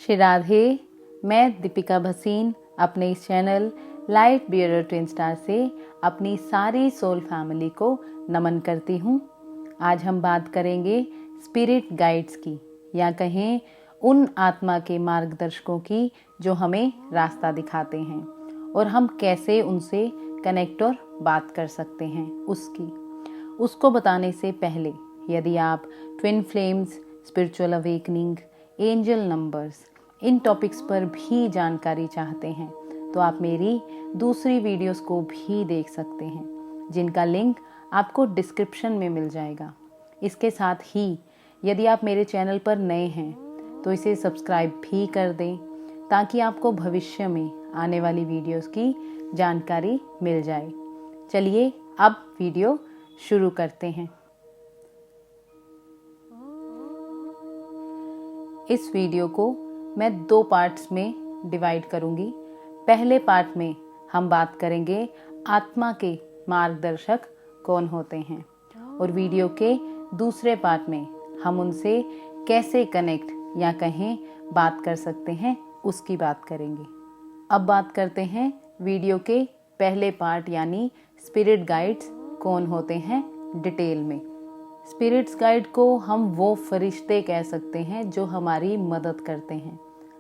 श्री राधे। मैं दीपिका भसीन अपने इस channel light bearer twin star से अपनी सारी सोल फैमिली को नमन करती हूँ। आज हम बात करेंगे स्पिरिट गाइड्स की, या कहें उन आत्मा के मार्गदर्शकों की जो हमें रास्ता दिखाते हैं और हम कैसे उनसे कनेक्ट और बात कर सकते हैं उसको बताने से पहले, यदि आप twin flames, spiritual awakening, angel numbers, इन टॉपिक्स पर भी जानकारी चाहते हैं तो आप मेरी दूसरी वीडियोस को भी देख सकते हैं, जिनका लिंक आपको डिस्क्रिप्शन में मिल जाएगा। इसके साथ ही यदि आप मेरे चैनल पर नए हैं तो इसे सब्सक्राइब भी कर दें, ताकि आपको भविष्य में आने वाली वीडियोस की जानकारी मिल जाए। चलिए अब वीडियो शुरू करते हैं। इस वीडियो को मैं 2 पार्ट्स में डिवाइड करूंगी। पहले पार्ट में हम बात करेंगे आत्मा के मार्गदर्शक कौन होते हैं, और वीडियो के दूसरे पार्ट में हम उनसे कैसे कनेक्ट या कहें बात कर सकते हैं उसकी बात करेंगे। अब बात करते हैं वीडियो के पहले पार्ट यानी स्पिरिट गाइड्स कौन होते हैं डिटेल में। स्पिरिट्स गाइड को हम वो फरिश्ते कह सकते हैं जो हमारी मदद करते हैं,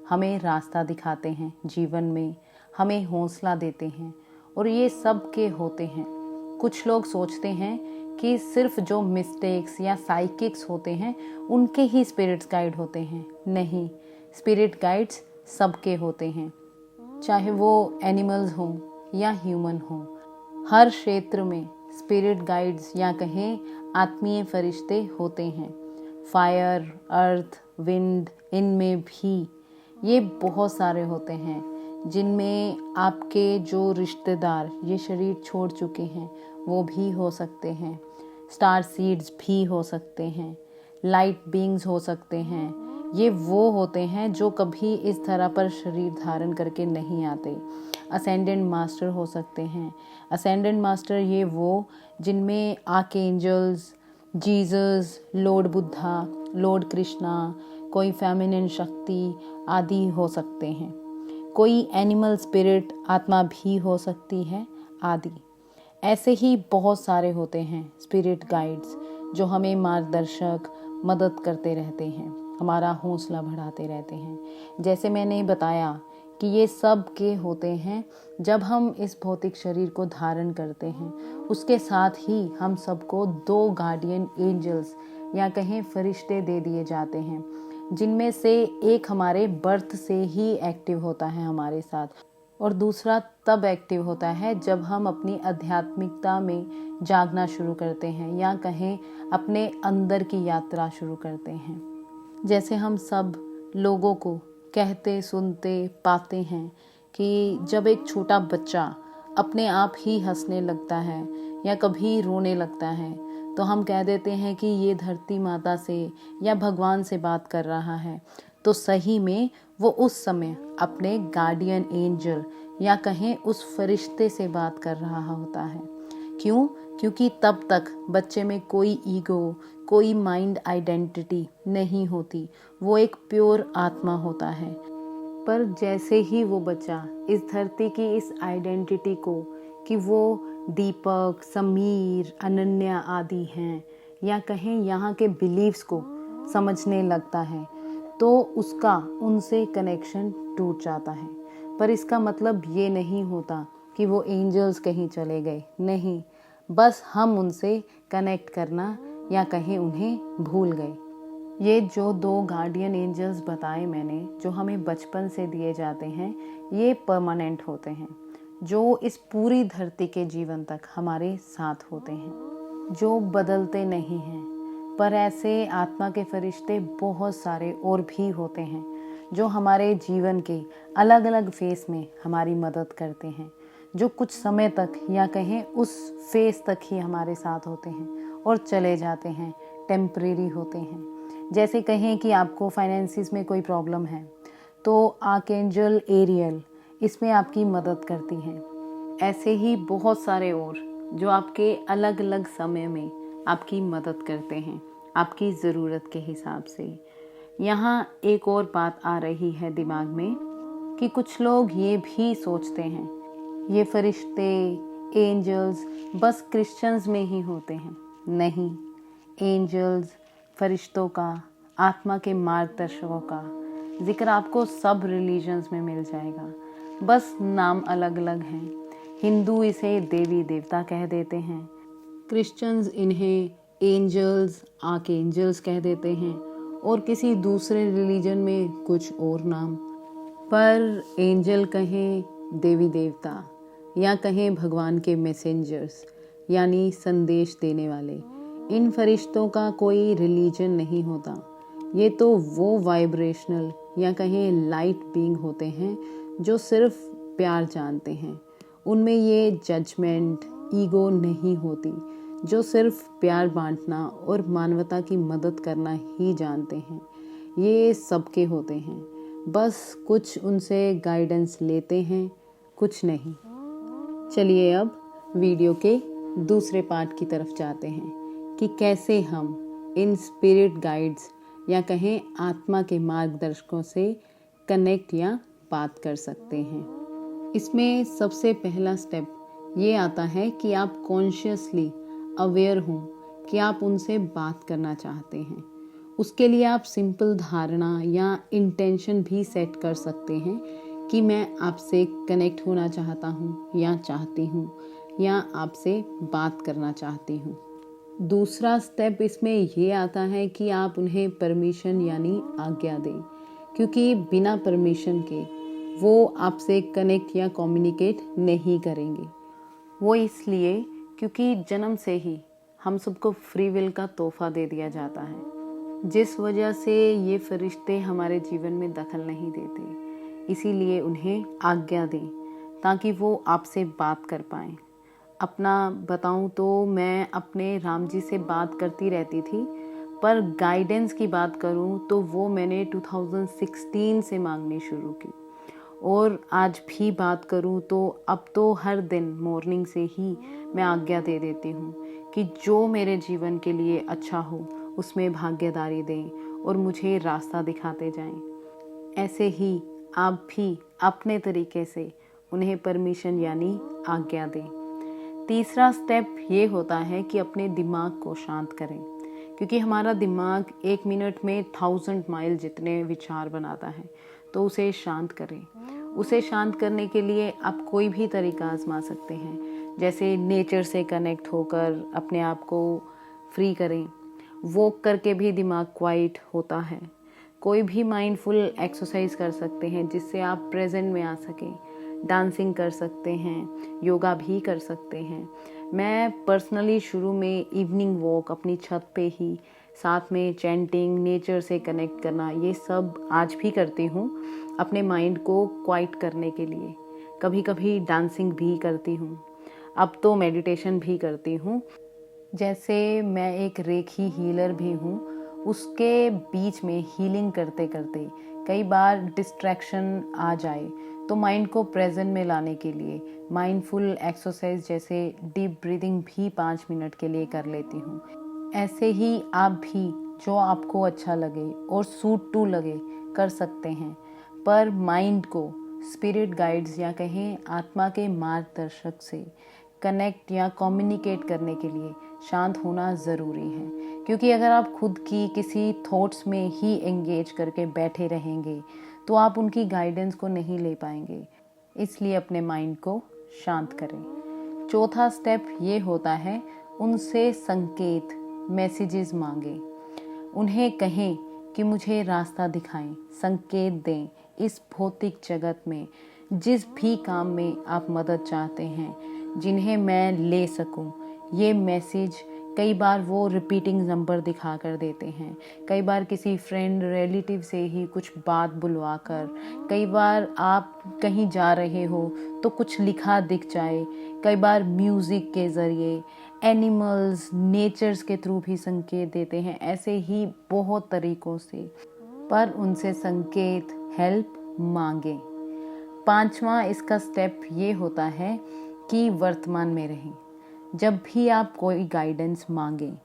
हमें रास्ता दिखाते हैं जीवन में, हमें हौसला देते हैं, और ये सब के होते हैं। कुछ लोग सोचते हैं कि सिर्फ जो मिस्टेक्स या साइकिक्स होते हैं उनके ही स्पिरिट्स गाइड होते हैं। नहीं, स्पिरिट गाइड्स सबके होते हैं, चाहे वो एनिमल्स हों या ह्यूमन हों। हर क्षेत्र में स्पिरिट गाइड्स या कहें आत्मीय फरिश्ते होते हैं। फायर, अर्थ, विंड, इनमें भी ये बहुत सारे होते हैं, जिनमें आपके जो रिश्तेदार ये शरीर छोड़ चुके हैं वो भी हो सकते हैं। स्टार सीड्स भी हो सकते हैं, लाइट बीइंग्स हो सकते हैं। ये वो होते हैं जो कभी इस तरह पर शरीर धारण करके नहीं आते। असेंडेंट मास्टर हो सकते हैं। असेंडेंट मास्टर ये वो जिनमें archangels, Jesus, Lord Buddha, Lord Krishna, कोई फेमिनिन शक्ति आदि हो सकते हैं। कोई एनिमल स्पिरिट आत्मा भी हो सकती है आदि। ऐसे ही बहुत सारे होते हैं स्पिरिट गाइड्स जो हमें मार्गदर्शक मदद करते रहते हैं, हमारा हौसला बढ़ाते रहते हैं। जैसे मैंने बताया कि ये सब के होते हैं जब हम इस भौतिक शरीर को धारण करते हैं। उसके साथ ही हम सबको 2 गार्डियन एंजल्स या कहें फरिश्ते दे दिए जाते हैं, जिनमें से एक हमारे बर्थ से ही एक्टिव होता है हमारे साथ, और दूसरा तब एक्टिव होता है जब हम अपनी आध्यात्मिकता में जागना शुरू करते हैं या कहें अपने अंदर की यात्रा शुरू करते हैं। जैसे हम सब लोगों को कहते सुनते पाते हैं कि जब एक छोटा बच्चा अपने आप ही हंसने लगता है या कभी रोने लगता है तो हम कह देते हैं कि ये धरती माता से या भगवान से बात कर रहा है। तो सही में वो उस समय अपने गार्डियन एंजल या कहें उस फरिश्ते से बात कर रहा होता है। क्यों? क्योंकि तब तक बच्चे में कोई ईगो, कोई माइंड आइडेंटिटी नहीं होती। वो एक प्योर आत्मा होता है। पर जैसे ही वो बच्चा इस धरती की इस आइडेंटिटी को कि वो दीपक, समीर, अनन्या आदि हैं या कहें यहाँ के बिलीव्स को समझने लगता है तो उसका उनसे कनेक्शन टूट जाता है। पर इसका मतलब ये नहीं होता कि वो एंजल्स कहीं चले गए। नहीं, बस हम उनसे कनेक्ट करना या कहें उन्हें भूल गए। ये जो 2 गार्डियन एंजल्स बताए मैंने, जो हमें बचपन से दिए जाते हैं, ये परमानेंट होते हैं, जो इस पूरी धरती के जीवन तक हमारे साथ होते हैं, जो बदलते नहीं हैं। पर ऐसे आत्मा के फरिश्ते बहुत सारे और भी होते हैं जो हमारे जीवन के अलग अलग फेस में हमारी मदद करते हैं, जो कुछ समय तक या कहें उस फेस तक ही हमारे साथ होते हैं और चले जाते हैं, टेम्परेरी होते हैं। जैसे कहें कि आपको फाइनेंसिस में कोई प्रॉब्लम है तो आर्कएंजल एरियल इसमें आपकी मदद करती हैं। ऐसे ही बहुत सारे और जो आपके अलग अलग समय में आपकी मदद करते हैं आपकी ज़रूरत के हिसाब से। यहाँ एक और बात आ रही है दिमाग में कि कुछ लोग ये भी सोचते हैं ये फरिश्ते, एंजल्स बस क्रिश्चियंस में ही होते हैं। नहीं, एंजल्स, फरिश्तों का, आत्मा के मार्गदर्शकों का जिक्र आपको सब रिलीजन्स में मिल जाएगा, बस नाम अलग अलग हैं। हिंदू इसे देवी देवता कह देते हैं, क्रिश्चियंस इन्हें एंजल्स, आर्कएंजल्स कह देते हैं, और किसी दूसरे रिलीजन में कुछ और नाम। पर एंजल कहें देवी देवता या कहें भगवान के मैसेंजर्स यानी संदेश देने वाले, इन फरिश्तों का कोई रिलीजन नहीं होता। ये तो वो वाइब्रेशनल या कहें लाइट बीइंग होते हैं जो सिर्फ प्यार जानते हैं। उनमें ये जजमेंट, ईगो नहीं होती, जो सिर्फ प्यार बांटना और मानवता की मदद करना ही जानते हैं। ये सबके होते हैं, बस कुछ उनसे गाइडेंस लेते हैं, कुछ नहीं। चलिए अब वीडियो के दूसरे पार्ट की तरफ जाते हैं कि कैसे हम इन स्पिरिट गाइड्स या कहें आत्मा के मार्गदर्शकों से कनेक्ट या बात कर सकते हैं। इसमें सबसे पहला स्टेप ये आता है कि आप कॉन्शियसली अवेयर हों कि आप उनसे बात करना चाहते हैं। उसके लिए आप सिंपल धारणा या इंटेंशन भी सेट कर सकते हैं कि मैं आपसे कनेक्ट होना चाहता हूँ या चाहती हूँ या आपसे बात करना चाहती हूँ। दूसरा स्टेप इसमें ये आता है कि आप उन्हें परमिशन यानी आज्ञा दें, क्योंकि बिना परमिशन के वो आपसे कनेक्ट या कम्युनिकेट नहीं करेंगे। वो इसलिए क्योंकि जन्म से ही हम सबको फ्री विल का तोहफा दे दिया जाता है, जिस वजह से ये फरिश्ते हमारे जीवन में दखल नहीं देते। इसीलिए उन्हें आज्ञा दें ताकि वो आपसे बात कर पाएँ। अपना बताऊं तो मैं अपने राम जी से बात करती रहती थी, पर गाइडेंस की बात करूं तो वो मैंने 2016 से मांगनी शुरू की। और आज भी बात करूं तो अब तो हर दिन मॉर्निंग से ही मैं आज्ञा दे देती हूं कि जो मेरे जीवन के लिए अच्छा हो उसमें भागीदारी दें और मुझे रास्ता दिखाते जाएं। ऐसे ही आप भी अपने तरीके से उन्हें परमिशन यानी आज्ञा दें। तीसरा स्टेप ये होता है कि अपने दिमाग को शांत करें, क्योंकि हमारा दिमाग 1 मिनट में 1000 माइल जितने विचार बनाता है, तो उसे शांत करें। उसे शांत करने के लिए आप कोई भी तरीका आजमा सकते हैं, जैसे नेचर से कनेक्ट होकर अपने आप को फ्री करें। वॉक करके भी दिमाग क्वाइट होता है। कोई भी माइंडफुल एक्सरसाइज कर सकते हैं जिससे आप प्रेजेंट में आ सकें। डांसिंग कर सकते हैं, योगा भी कर सकते हैं। मैं पर्सनली शुरू में इवनिंग वॉक अपनी छत पे ही, साथ में चैंटिंग, नेचर से कनेक्ट करना, ये सब आज भी करती हूँ अपने माइंड को क्वाइट करने के लिए। कभी कभी डांसिंग भी करती हूँ। अब तो मेडिटेशन भी करती हूँ। जैसे मैं एक रेखी हीलर भी हूँ, उसके बीच में हीलिंग करते करते कई बार डिस्ट्रैक्शन आ जाए तो माइंड को प्रेजेंट में लाने के लिए माइंडफुल एक्सरसाइज जैसे डीप ब्रीदिंग भी 5 मिनट के लिए कर लेती हूँ। ऐसे ही आप भी जो आपको अच्छा लगे और सूट टू लगे कर सकते हैं, पर माइंड को स्पिरिट गाइड्स या कहें आत्मा के मार्गदर्शक से कनेक्ट या कम्युनिकेट करने के लिए शांत होना ज़रूरी है। क्योंकि अगर आप खुद की किसी थॉट्स में ही एंगेज करके बैठे रहेंगे तो आप उनकी गाइडेंस को नहीं ले पाएंगे। इसलिए अपने माइंड को शांत करें। चौथा स्टेप ये होता है उनसे संकेत, मैसेजेस मांगें। उन्हें कहें कि मुझे रास्ता दिखाएं, संकेत दें। इस भौतिक जगत में जिस भी काम में आप मदद चाहते हैं, जिन्हें मैं ले सकूं, ये मैसेज कई बार वो रिपीटिंग नंबर दिखा कर देते हैं, कई बार किसी फ्रेंड रिलेटिव से ही कुछ बात बुलवा कर, कई बार आप कहीं जा रहे हो तो कुछ लिखा दिख जाए, कई बार म्यूज़िक के ज़रिए, एनिमल्स, नेचर्स के थ्रू भी संकेत देते हैं। ऐसे ही बहुत तरीक़ों से, पर उनसे संकेत, हेल्प मांगें। 5वां इसका स्टेप ये होता है कि वर्तमान में रहें। जब भी आप कोई गाइडेंस मांगें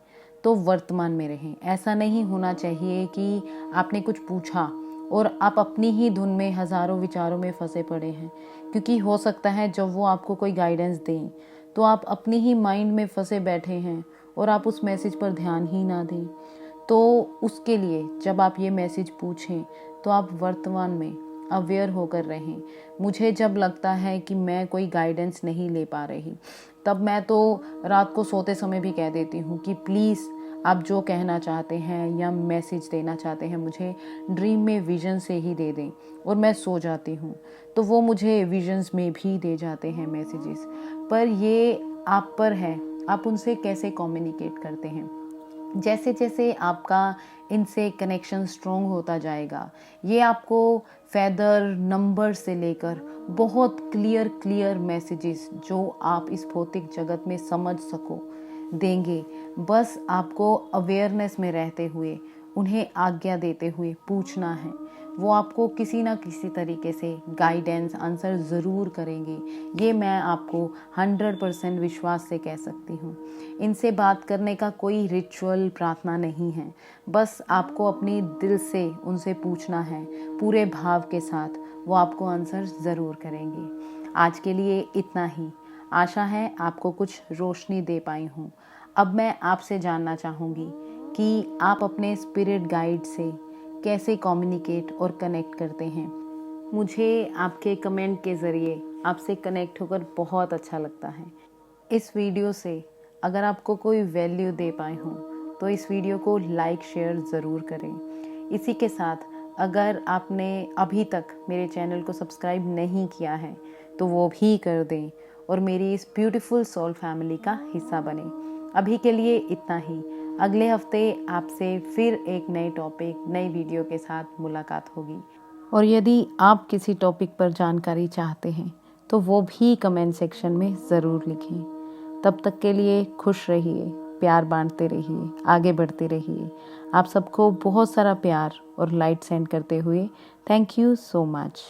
तो वर्तमान में रहें। ऐसा नहीं होना चाहिए कि आपने कुछ पूछा और आप अपनी ही धुन में हज़ारों विचारों में फंसे पड़े हैं, क्योंकि हो सकता है जब वो आपको कोई गाइडेंस दें तो आप अपनी ही माइंड में फंसे बैठे हैं और आप उस मैसेज पर ध्यान ही ना दें। तो उसके लिए जब आप ये मैसेज पूछें तो आप वर्तमान में अवेयर होकर रहें। मुझे जब लगता है कि मैं कोई गाइडेंस नहीं ले पा रही, तब मैं तो रात को सोते समय भी कह देती हूँ कि प्लीज़ आप जो कहना चाहते हैं या मैसेज देना चाहते हैं मुझे ड्रीम में विजन से ही दे दें, और मैं सो जाती हूँ तो वो मुझे विजन्स में भी दे जाते हैं मैसेजेस। पर ये आप पर है, आप उनसे कैसे कम्युनिकेट करते हैं। जैसे जैसे आपका इनसे कनेक्शन स्ट्रॉन्ग होता जाएगा, ये आपको फेदर नंबर से लेकर बहुत क्लियर मैसेजेस जो आप इस भौतिक जगत में समझ सको देंगे। बस आपको अवेयरनेस में रहते हुए, उन्हें आज्ञा देते हुए पूछना है। वो आपको किसी ना किसी तरीके से गाइडेंस आंसर ज़रूर करेंगे, ये मैं आपको 100% विश्वास से कह सकती हूँ। इनसे बात करने का कोई रिचुअल प्रार्थना नहीं है, बस आपको अपने दिल से उनसे पूछना है पूरे भाव के साथ, वो आपको आंसर ज़रूर करेंगे। आज के लिए इतना ही। आशा है आपको कुछ रोशनी दे पाई हूँ। अब मैं आपसे जानना चाहूँगी कि आप अपने स्पिरिट गाइड से कैसे कम्युनिकेट और कनेक्ट करते हैं। मुझे आपके कमेंट के ज़रिए आपसे कनेक्ट होकर बहुत अच्छा लगता है। इस वीडियो से अगर आपको कोई वैल्यू दे पाए हों तो इस वीडियो को लाइक शेयर ज़रूर करें। इसी के साथ अगर आपने अभी तक मेरे चैनल को सब्सक्राइब नहीं किया है तो वो भी कर दें और मेरी इस ब्यूटीफुल सोल फैमिली का हिस्सा बने। अभी के लिए इतना ही। अगले हफ्ते आपसे फिर एक नए टॉपिक, नई वीडियो के साथ मुलाकात होगी। और यदि आप किसी टॉपिक पर जानकारी चाहते हैं तो वो भी कमेंट सेक्शन में ज़रूर लिखें। तब तक के लिए खुश रहिए, प्यार बांटते रहिए, आगे बढ़ते रहिए। आप सबको बहुत सारा प्यार और लाइट सेंड करते हुए थैंक यू सो मच।